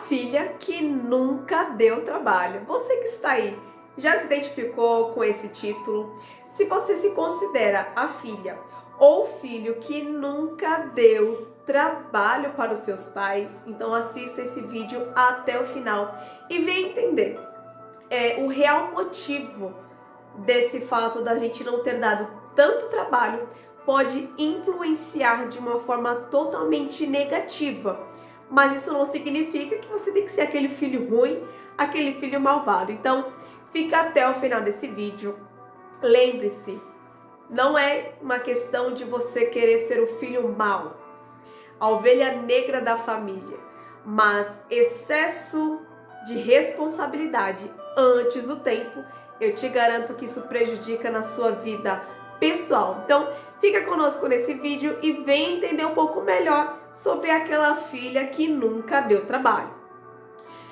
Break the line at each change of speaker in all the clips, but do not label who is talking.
filha que nunca deu trabalho. Você que está aí, já se identificou com esse título? Se você se considera a filha ou filho que nunca deu trabalho para os seus pais, então assista esse vídeo até o final e venha entender o real motivo desse fato da gente não ter dado tanto trabalho pode influenciar de uma forma totalmente negativa. Mas isso não significa que você tem que ser aquele filho ruim, aquele filho malvado. Então, fica até o final desse vídeo. Lembre-se, não é uma questão de você querer ser o filho mau, a ovelha negra da família, mas excesso de responsabilidade antes do tempo, eu te garanto que isso prejudica na sua vida pessoal. Então, fica conosco nesse vídeo e vem entender um pouco melhor sobre aquela filha que nunca deu trabalho.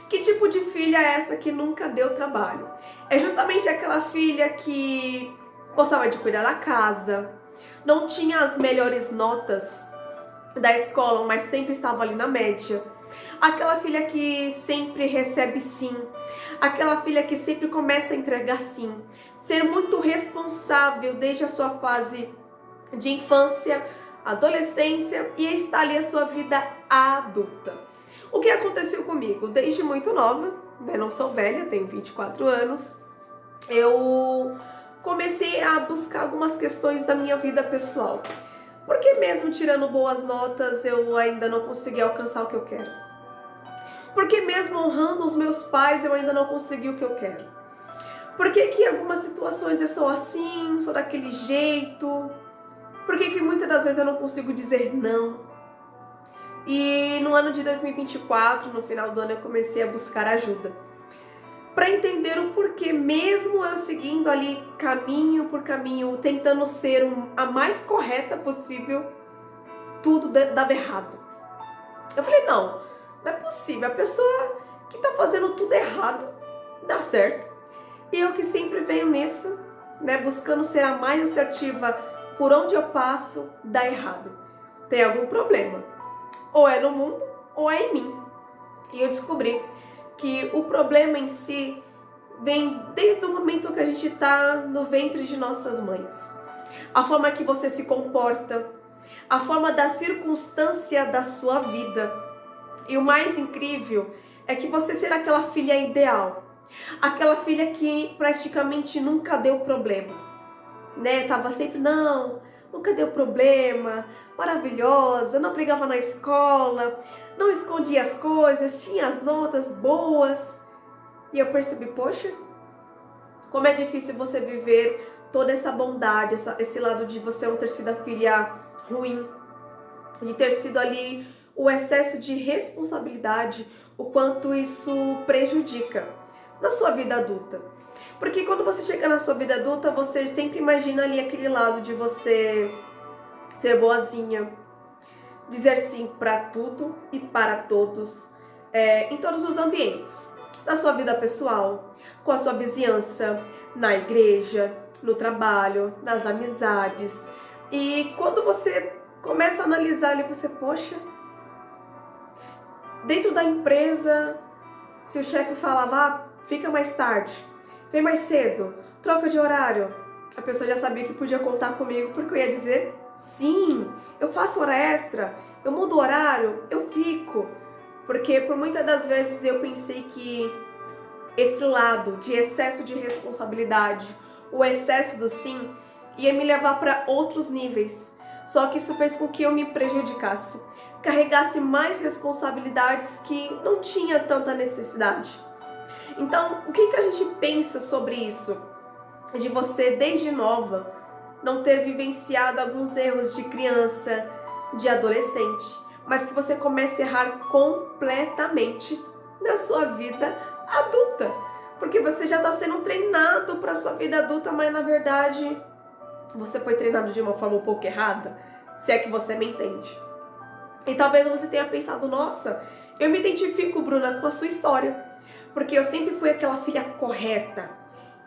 Que tipo de filha é essa que nunca deu trabalho? É justamente aquela filha que gostava de cuidar da casa, não tinha as melhores notas da escola, mas sempre estava ali na média. Aquela filha que sempre recebe sim, aquela filha que sempre começa a entregar sim. Ser muito responsável desde a sua fase de infância, adolescência e está ali a sua vida adulta. O que aconteceu comigo? Desde muito nova, não sou velha, tenho 24 anos, eu comecei a buscar algumas questões da minha vida pessoal. Porque mesmo tirando boas notas, eu ainda não consegui alcançar o que eu quero? Porque mesmo honrando os meus pais, eu ainda não consegui o que eu quero? Por que que em algumas situações eu sou assim, sou daquele jeito? Por que que muitas das vezes eu não consigo dizer não? E no ano de 2024, no final do ano, eu comecei a buscar ajuda para entender o porquê, mesmo eu seguindo ali caminho por caminho, tentando ser a mais correta possível, tudo dava errado. Eu falei, não é possível, a pessoa que tá fazendo tudo errado dá certo. E eu que sempre venho nisso, buscando ser a mais assertiva por onde eu passo, dá errado. Tem algum problema. Ou é no mundo, ou é em mim. E eu descobri que o problema em si vem desde o momento que a gente está no ventre de nossas mães. A forma que você se comporta, a forma da circunstância da sua vida. E o mais incrível é que você será aquela filha ideal. Aquela filha que praticamente nunca deu problema. Tava sempre, nunca deu problema, maravilhosa, não brigava na escola, não escondia as coisas, tinha as notas boas. E eu percebi, poxa, como é difícil você viver toda essa bondade, esse lado de você não ter sido a filha ruim, de ter sido ali o excesso de responsabilidade, o quanto isso prejudica na sua vida adulta. Porque quando você chega na sua vida adulta, você sempre imagina ali aquele lado de você ser boazinha, dizer sim para tudo e para todos, em todos os ambientes. Na sua vida pessoal, com a sua vizinhança, na igreja, no trabalho, nas amizades. E quando você começa a analisar ali, você, poxa, dentro da empresa, se o chefe falava, fica mais tarde, vem mais cedo, troca de horário, a pessoa já sabia que podia contar comigo, porque eu ia dizer, sim, eu faço hora extra, eu mudo o horário, eu fico. Porque por muitas das vezes eu pensei que esse lado de excesso de responsabilidade, o excesso do sim, ia me levar para outros níveis. Só que isso fez com que eu me prejudicasse, carregasse mais responsabilidades que não tinha tanta necessidade. Então, o que a gente pensa sobre isso? De você, desde nova, não ter vivenciado alguns erros de criança, de adolescente, mas que você comece a errar completamente na sua vida adulta. Porque você já está sendo treinado para a sua vida adulta, mas na verdade você foi treinado de uma forma um pouco errada, se é que você me entende. E talvez você tenha pensado, nossa, eu me identifico, Bruna, com a sua história. Porque eu sempre fui aquela filha correta,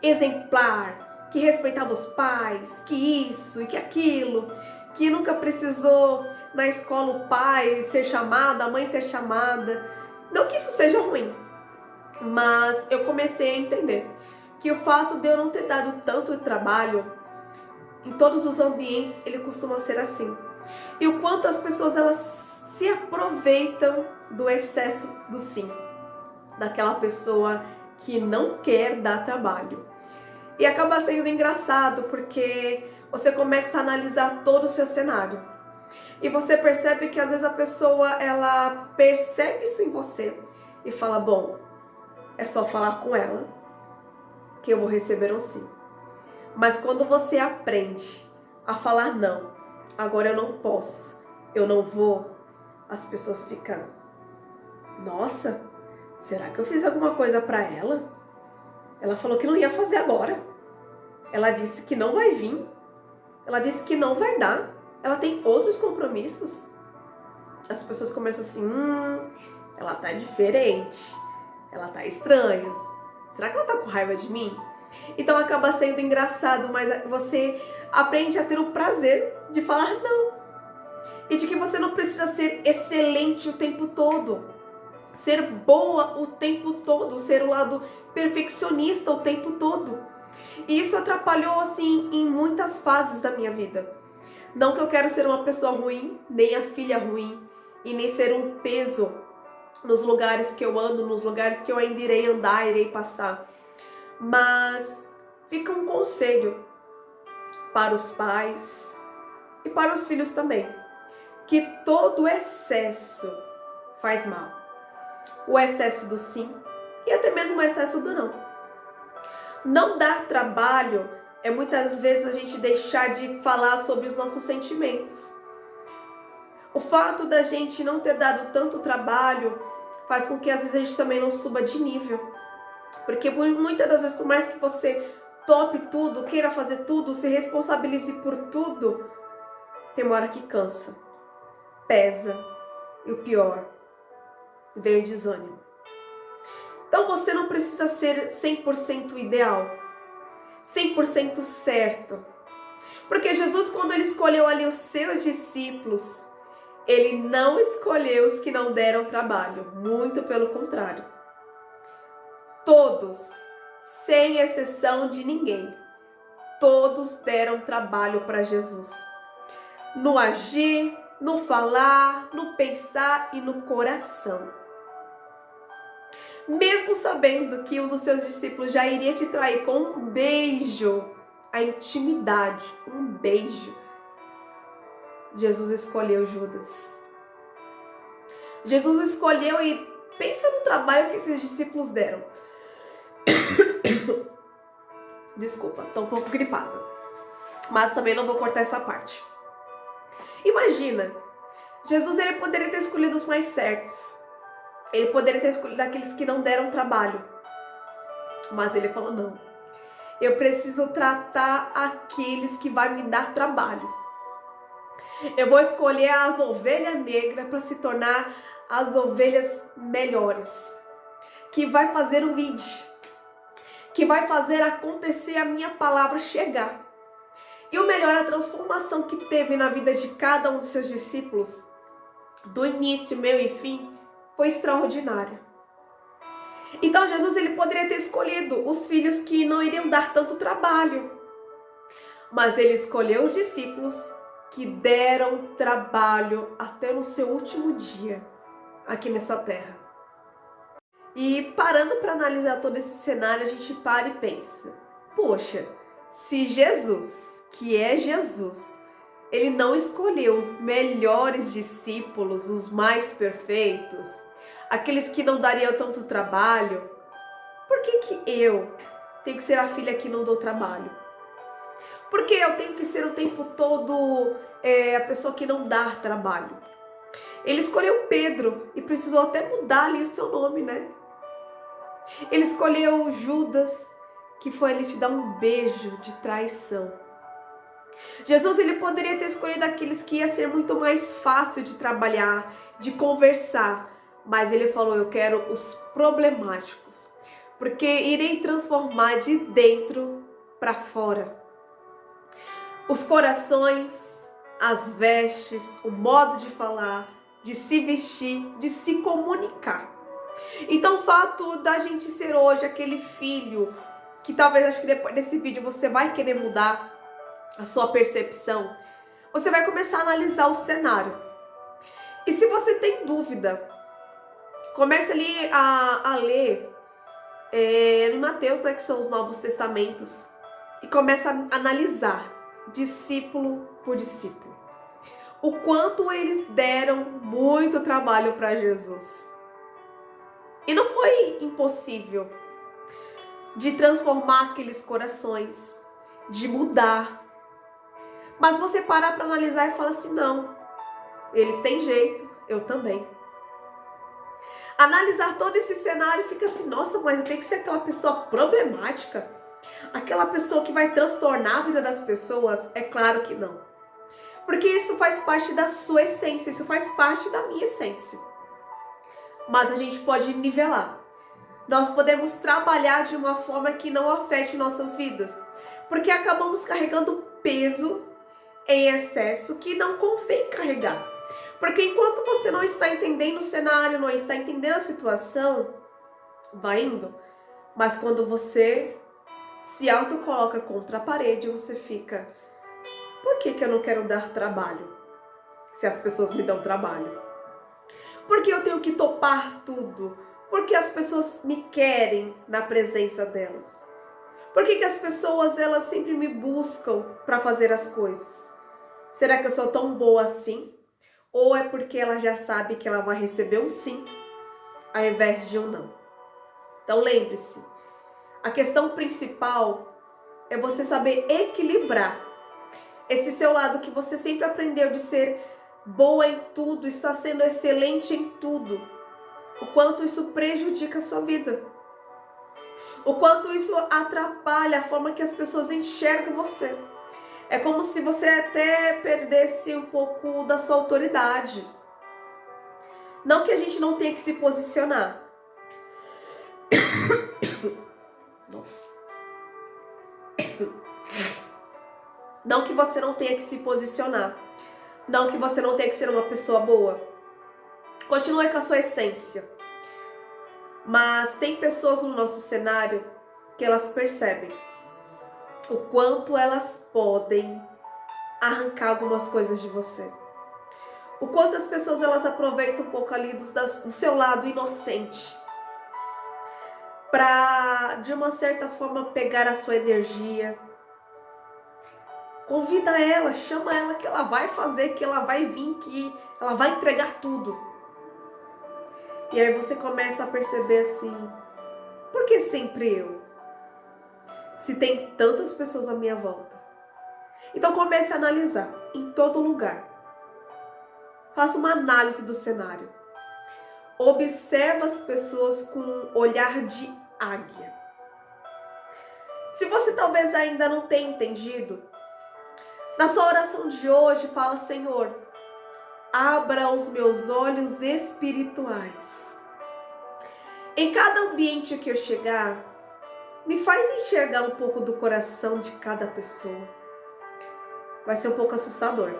exemplar, que respeitava os pais, que isso e que aquilo, que nunca precisou na escola o pai ser chamado, a mãe ser chamada. Não que isso seja ruim, mas eu comecei a entender que o fato de eu não ter dado tanto trabalho, em todos os ambientes, ele costuma ser assim. E o quanto as pessoas elas se aproveitam do excesso do sim, daquela pessoa que não quer dar trabalho. E acaba sendo engraçado porque você começa a analisar todo o seu cenário. E você percebe que às vezes a pessoa ela percebe isso em você e fala, bom, é só falar com ela que eu vou receber um sim. Mas quando você aprende a falar não, agora eu não posso, eu não vou, as pessoas ficam, nossa, será que eu fiz alguma coisa para ela? Ela falou que não ia fazer agora. Ela disse que não vai vir. Ela disse que não vai dar. Ela tem outros compromissos. As pessoas começam assim, ela tá diferente. Ela tá estranha. Será que ela tá com raiva de mim? Então acaba sendo engraçado, mas você aprende a ter o prazer de falar não. E de que você não precisa ser excelente o tempo todo. Ser boa o tempo todo. Ser o lado perfeccionista o tempo todo. E isso atrapalhou, assim, em muitas fases da minha vida. Não que eu quero ser uma pessoa ruim, nem a filha ruim, e nem ser um peso nos lugares que eu ando, nos lugares que eu ainda irei andar, irei passar. Mas fica um conselho para os pais e para os filhos também, que todo excesso faz mal. O excesso do sim e até mesmo o excesso do não. Não dar trabalho é muitas vezes a gente deixar de falar sobre os nossos sentimentos. O fato da gente não ter dado tanto trabalho faz com que às vezes a gente também não suba de nível. Porque muitas das vezes, por mais que você tope tudo, queira fazer tudo, se responsabilize por tudo, tem uma hora que cansa, pesa e o pior, vem o desânimo. Então você não precisa ser 100% ideal, 100% certo. Porque Jesus, quando ele escolheu ali os seus discípulos, ele não escolheu os que não deram trabalho, muito pelo contrário. Todos, sem exceção de ninguém, todos deram trabalho para Jesus. No agir, no falar, no pensar e no coração. Mesmo sabendo que um dos seus discípulos já iria te trair com um beijo, a intimidade, um beijo, Jesus escolheu Judas. Jesus escolheu e pensa no trabalho que esses discípulos deram. Desculpa, tô um pouco gripada. Mas também não vou cortar essa parte. Imagina, Jesus ele poderia ter escolhido os mais certos. Ele poderia ter escolhido aqueles que não deram trabalho. Mas ele falou, não. Eu preciso tratar aqueles que vão me dar trabalho. Eu vou escolher as ovelhas negras para se tornar as ovelhas melhores. Que vai fazer o id. Que vai fazer acontecer a minha palavra chegar. E o melhor, a transformação que teve na vida de cada um dos seus discípulos, do início, meio e fim, foi extraordinária. Então Jesus ele poderia ter escolhido os filhos que não iriam dar tanto trabalho. Mas ele escolheu os discípulos que deram trabalho até no seu último dia aqui nessa terra. E parando para analisar todo esse cenário, a gente para e pensa, poxa, se Jesus, que é Jesus, ele não escolheu os melhores discípulos, os mais perfeitos, aqueles que não dariam tanto trabalho, por que eu tenho que ser a filha que não dou trabalho? Por que eu tenho que ser o tempo todo a pessoa que não dá trabalho? Ele escolheu Pedro e precisou até mudar ali o seu nome, né? Ele escolheu Judas, que foi ele te dar um beijo de traição. Jesus ele poderia ter escolhido aqueles que ia ser muito mais fácil de trabalhar, de conversar, mas ele falou, eu quero os problemáticos, porque irei transformar de dentro para fora. Os corações, as vestes, o modo de falar, de se vestir, de se comunicar. Então o fato da gente ser hoje aquele filho que talvez acho que depois desse vídeo você vai querer mudar a sua percepção, você vai começar a analisar o cenário. E se você tem dúvida, comece ali a ler em Mateus, né, que são os Novos Testamentos, e começa a analisar, discípulo por discípulo, o quanto eles deram muito trabalho para Jesus. E não foi impossível de transformar aqueles corações, de mudar. Mas você parar para analisar e falar assim, não, eles têm jeito, eu também. Analisar todo esse cenário e fica assim, nossa, mas eu tenho que ser aquela pessoa problemática, aquela pessoa que vai transtornar a vida das pessoas? É claro que não. Porque isso faz parte da sua essência, isso faz parte da minha essência. Mas a gente pode nivelar. Nós podemos trabalhar de uma forma que não afete nossas vidas. Porque acabamos carregando peso em excesso que não convém carregar. Porque enquanto você não está entendendo o cenário, não está entendendo a situação, vai indo. Mas quando você se autocoloca contra a parede, você fica, por que eu não quero dar trabalho? Se as pessoas me dão trabalho. Por que eu tenho que topar tudo? Porque as pessoas me querem na presença delas. Por que as pessoas elas sempre me buscam para fazer as coisas? Será que eu sou tão boa assim? Ou é porque ela já sabe que ela vai receber um sim, ao invés de um não? Então lembre-se, a questão principal é você saber equilibrar esse seu lado que você sempre aprendeu de ser boa em tudo, está sendo excelente em tudo. O quanto isso prejudica a sua vida. O quanto isso atrapalha a forma que as pessoas enxergam você. É como se você até perdesse um pouco da sua autoridade. Não que a gente não tenha que se posicionar. Não que você não tenha que se posicionar. Não que você não tenha que ser uma pessoa boa. Continue com a sua essência. Mas tem pessoas no nosso cenário que elas percebem o quanto elas podem arrancar algumas coisas de você. O quanto as pessoas elas aproveitam um pouco ali do seu lado inocente para, de uma certa forma, pegar a sua energia. Convida ela, chama ela que ela vai fazer, que ela vai vir, que ela vai entregar tudo. E aí você começa a perceber assim, por que sempre eu? Se tem tantas pessoas à minha volta. Então comece a analisar em todo lugar. Faça uma análise do cenário. Observe as pessoas com um olhar de águia. Se você talvez ainda não tenha entendido, na sua oração de hoje fala, Senhor, abra os meus olhos espirituais. Em cada ambiente que eu chegar, me faz enxergar um pouco do coração de cada pessoa. Vai ser um pouco assustador.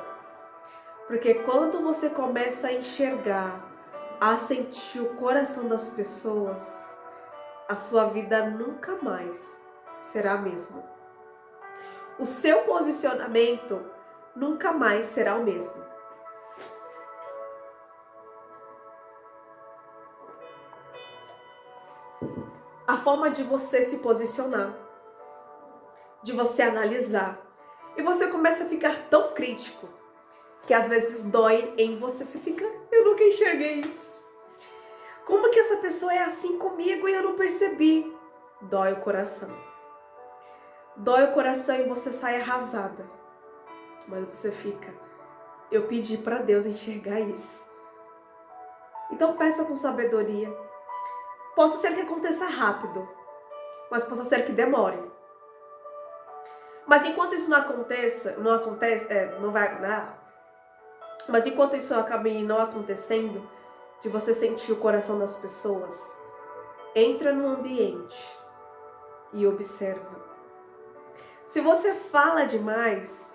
Porque quando você começa a enxergar, a sentir o coração das pessoas, a sua vida nunca mais será a mesma. O seu posicionamento nunca mais será o mesmo. A forma de você se posicionar, de você analisar, e você começa a ficar tão crítico, que às vezes dói em você, você fica, eu nunca enxerguei isso. Como que essa pessoa é assim comigo e eu não percebi? Dói o coração. Dói o coração e você sai arrasada. Mas você fica, eu pedi para Deus enxergar isso. Então peça com sabedoria. Possa ser que aconteça rápido, mas possa ser que demore. Mas enquanto isso mas enquanto isso acabe não acontecendo, de você sentir o coração das pessoas, entra no ambiente e observa. Se você fala demais,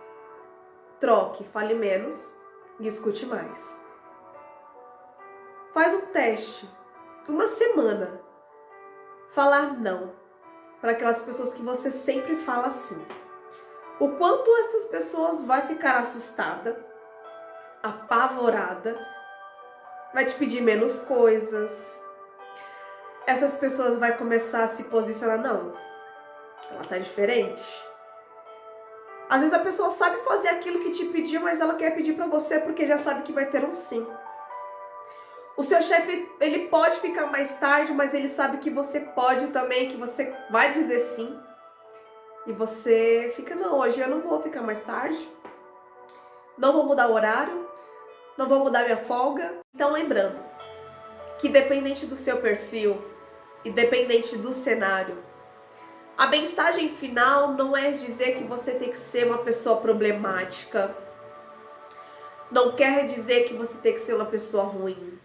troque, fale menos e escute mais. Faz um teste. uma semana, falar não para aquelas pessoas que você sempre fala sim. O quanto essas pessoas vai ficar assustada, apavorada, vai te pedir menos coisas. Essas pessoas vai começar a se posicionar, não, ela tá diferente. Às vezes a pessoa sabe fazer aquilo que te pediu, mas ela quer pedir para você porque já sabe que vai ter um sim. O seu chefe, ele pode ficar mais tarde, mas ele sabe que você pode também, que você vai dizer sim. E você fica, não, hoje eu não vou ficar mais tarde. Não vou mudar o horário. Não vou mudar minha folga. Então lembrando que dependente do seu perfil e dependente do cenário, a mensagem final não é dizer que você tem que ser uma pessoa problemática. Não quer dizer que você tem que ser uma pessoa ruim.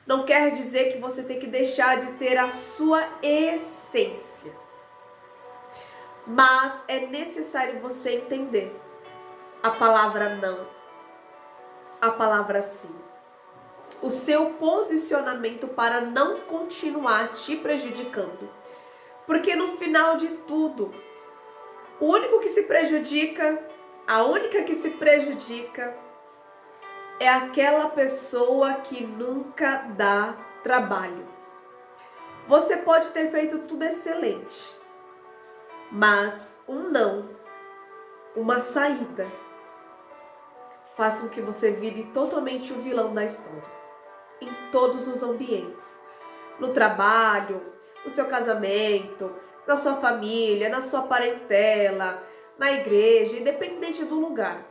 Não quer dizer que você tem que deixar de ter a sua essência. Mas é necessário você entender a palavra não, a palavra sim. O seu posicionamento para não continuar te prejudicando. Porque no final de tudo, o único que se prejudica, a única que se prejudica é aquela pessoa que nunca dá trabalho. Você pode ter feito tudo excelente, mas um não, uma saída, faz com que você vire totalmente o vilão da história. Em todos os ambientes. No trabalho, no seu casamento, na sua família, na sua parentela, na igreja, independente do lugar.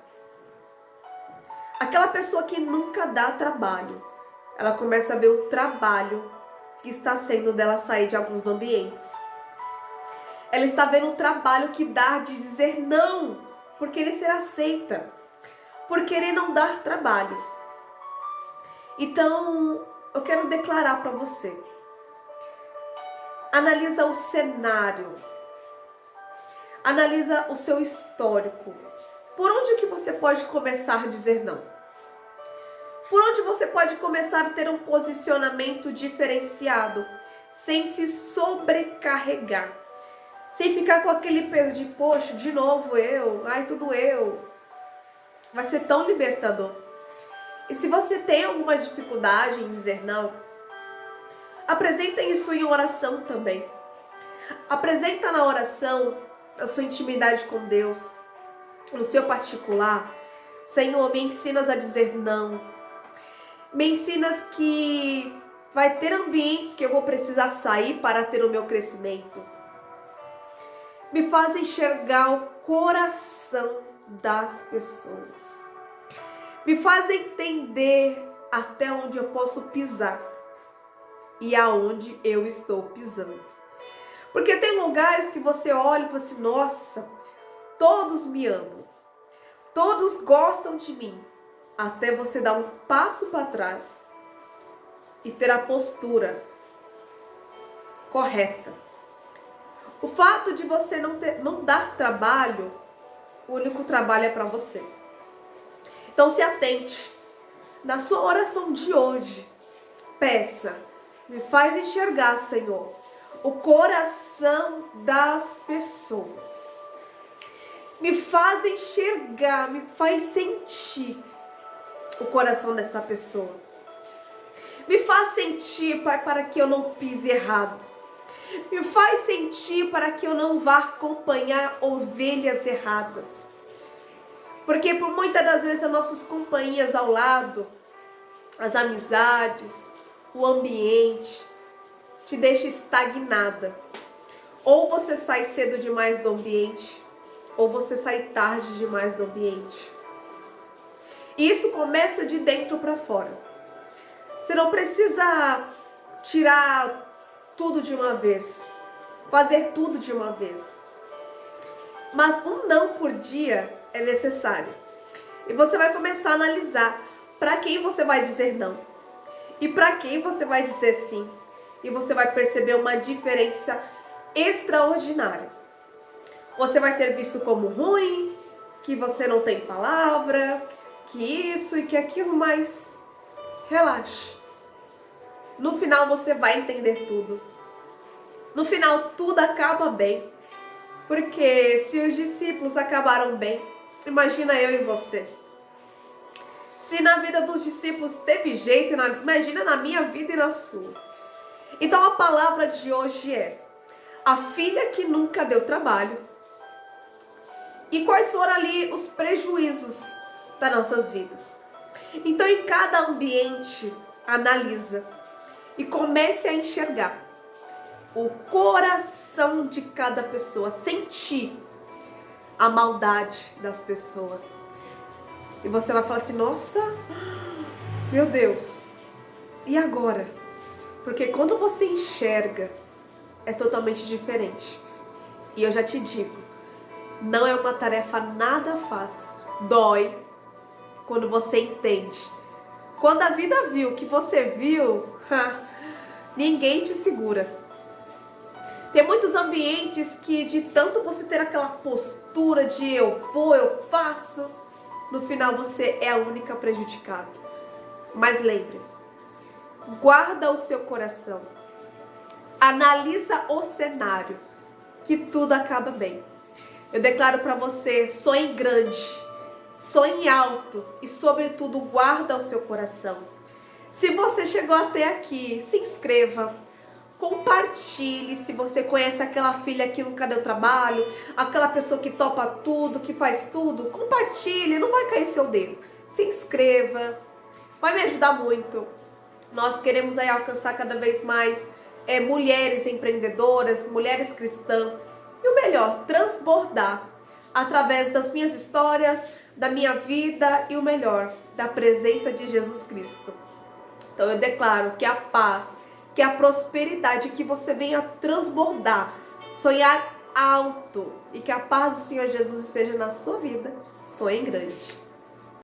Aquela pessoa que nunca dá trabalho, ela começa a ver o trabalho que está sendo dela sair de alguns ambientes. Ela está vendo o trabalho que dá de dizer não, por querer ser aceita, por querer não dar trabalho. Então, eu quero declarar para você. Analisa o cenário. Analisa o seu histórico. Por onde que você pode começar a dizer não? Por onde você pode começar a ter um posicionamento diferenciado, sem se sobrecarregar, sem ficar com aquele peso de, poxa, de novo eu, ai, tudo eu. Vai ser tão libertador. E se você tem alguma dificuldade em dizer não, apresenta isso em oração também. Apresenta na oração a sua intimidade com Deus, no seu particular. Senhor, me ensinas a dizer não. Me ensinas que vai ter ambientes que eu vou precisar sair para ter o meu crescimento. Me faz enxergar o coração das pessoas. Me faz entender até onde eu posso pisar e aonde eu estou pisando. Porque tem lugares que você olha e fala assim, nossa, todos me amam, todos gostam de mim, até você dar um passo para trás e ter a postura correta. O fato de você não dar trabalho, o único trabalho é para você. Então se atente. Na sua oração de hoje, peça, me faz enxergar, Senhor, o coração das pessoas. Me faz enxergar, me faz sentir o coração dessa pessoa. Me faz sentir, Pai, para que eu não pise errado. Me faz sentir para que eu não vá acompanhar ovelhas erradas. Porque por muitas das vezes as nossas companhias ao lado, as amizades, o ambiente, te deixa estagnada. Ou você sai cedo demais do ambiente, ou você sai tarde demais do ambiente. E isso começa de dentro para fora. Você não precisa tirar tudo de uma vez, fazer tudo de uma vez. Mas um não por dia é necessário. E você vai começar a analisar para quem você vai dizer não e para quem você vai dizer sim. E você vai perceber uma diferença extraordinária. Você vai ser visto como ruim, que você não tem palavra, que isso e que aquilo, mas relaxe. No final você vai entender tudo. No final tudo acaba bem. Porque se os discípulos acabaram bem, imagina eu e você. Se na vida dos discípulos teve jeito, imagina na minha vida e na sua. Então a palavra de hoje é: a filha que nunca deu trabalho. E quais foram ali os prejuízos das nossas vidas? Então em cada ambiente, analisa e comece a enxergar o coração de cada pessoa, sentir a maldade das pessoas. E você vai falar assim: nossa, meu Deus, e agora? Porque quando você enxerga, é totalmente diferente. E eu já te digo, não é uma tarefa nada fácil. Dói quando você entende. Quando a vida viu que você viu, ninguém te segura. Tem muitos ambientes que de tanto você ter aquela postura de eu vou, eu faço, no final você é a única prejudicada. Mas lembre, guarda o seu coração. Analisa o cenário, que tudo acaba bem. Eu declaro para você: sonhe grande, sonhe alto e, sobretudo, guarda o seu coração. Se você chegou até aqui, se inscreva, compartilhe. Se você conhece aquela filha que nunca deu trabalho, aquela pessoa que topa tudo, que faz tudo, compartilhe, não vai cair seu dedo. Se inscreva, vai me ajudar muito. Nós queremos aí alcançar cada vez mais mulheres empreendedoras, mulheres cristãs. E o melhor, transbordar através das minhas histórias, da minha vida e o melhor, da presença de Jesus Cristo. Então eu declaro que a paz, que a prosperidade, que você venha transbordar, sonhar alto e que a paz do Senhor Jesus esteja na sua vida. Sonhe grande.